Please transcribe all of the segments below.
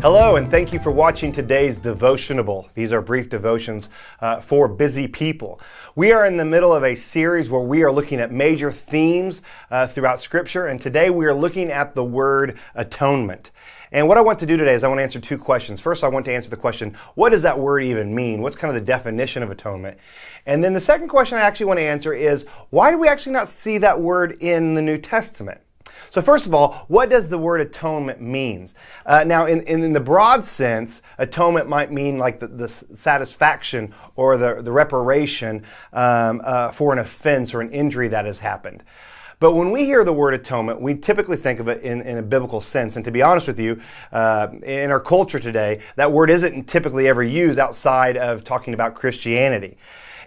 Hello, and thank you for watching today's Devotionable. These are brief devotions for busy people. We are in the middle of a series where we are looking at major themes throughout Scripture, and today we are looking at the word atonement. And what I want to do today is I want to answer two questions. First, I want to answer the question, what does that word even mean? What's kind of the definition of atonement? And then the second question I actually want to answer is, why do we actually not see that word in the New Testament? So first of all, what does the word atonement mean? Now, in the broad sense, atonement might mean like the satisfaction or the reparation for an offense or an injury that has happened. But when we hear the word atonement, we typically think of it in a biblical sense. And to be honest with you, in our culture today, that word isn't typically ever used outside of talking about Christianity.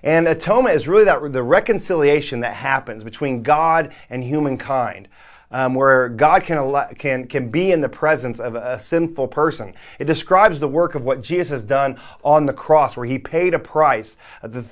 And atonement is really the reconciliation that happens between God and humankind. Where God can be in the presence of a sinful person. It describes the work of what Jesus has done on the cross, where He paid a price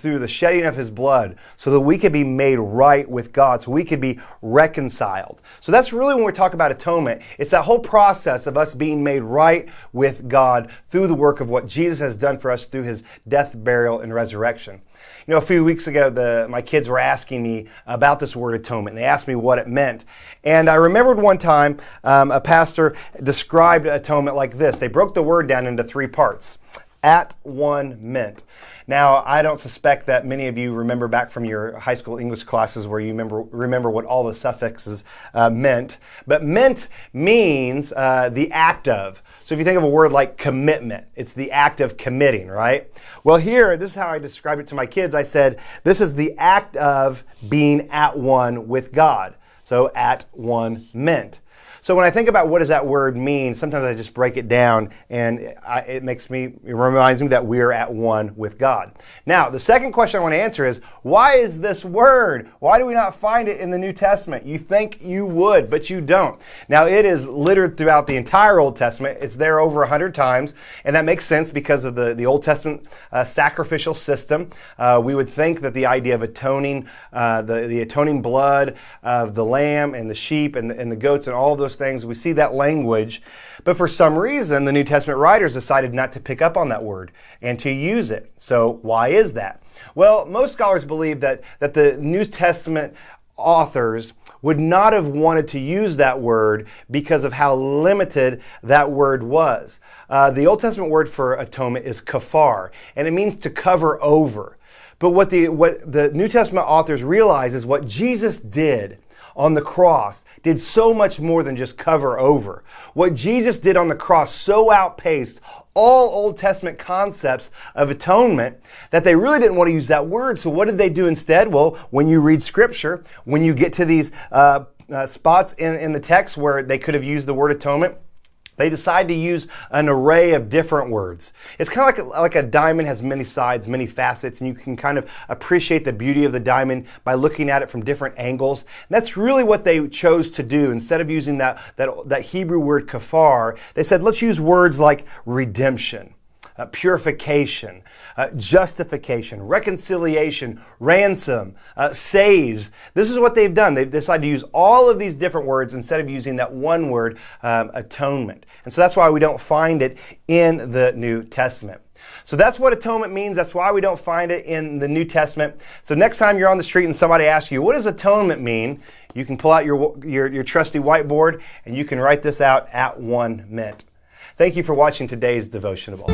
through the shedding of His blood so that we could be made right with God, so we could be reconciled. So that's really when we talk about atonement. It's that whole process of us being made right with God through the work of what Jesus has done for us through His death, burial, and resurrection. You know, a few weeks ago, my kids were asking me about this word atonement. They asked me what it meant. And I remembered one time a pastor described atonement like this. They broke the word down into three parts. At-one-ment. Now, I don't suspect that many of you remember back from your high school English classes where you remember what all the suffixes meant. But meant means the act of. So if you think of a word like commitment, it's the act of committing, right? Well, here, this is how I described it to my kids. I said, this is the act of being at one with God. So at one meant. So when I think about what does that word mean, sometimes I just break it down and it reminds me that we're at one with God. Now, the second question I want to answer is, why is this word? Why do we not find it in the New Testament? You think you would, but you don't. Now, it is littered throughout the entire Old Testament. It's there over 100 times, and that makes sense because of the Old Testament sacrificial system. We would think that the idea of atoning, the atoning blood of the lamb and the sheep and the goats and all of those things, we see that language, but for some reason the New Testament writers decided not to pick up on that word and to use it. So why is that? Well, most scholars believe that the New Testament authors would not have wanted to use that word because of how limited that word was. The Old Testament word for atonement is kafar, and it means to cover over. But what the New Testament authors realize is what Jesus did on the cross did so much more than just cover over. What Jesus did on the cross so outpaced all Old Testament concepts of atonement that they really didn't want to use that word. So what did they do instead? Well, when you read Scripture, when you get to these spots in the text where they could have used the word atonement, they decide to use an array of different words. It's kind of like a diamond has many sides, many facets, and you can kind of appreciate the beauty of the diamond by looking at it from different angles. And that's really what they chose to do. Instead of using that Hebrew word kafar, they said, let's use words like redemption, purification, justification, reconciliation, ransom, saves. This is what they've done. They've decided to use all of these different words instead of using that one word, atonement. And so that's why we don't find it in the New Testament. So that's what atonement means. That's why we don't find it in the New Testament. So next time you're on the street and somebody asks you, what does atonement mean? You can pull out your trusty whiteboard and you can write this out, at one meant. Thank you for watching today's Devotionable.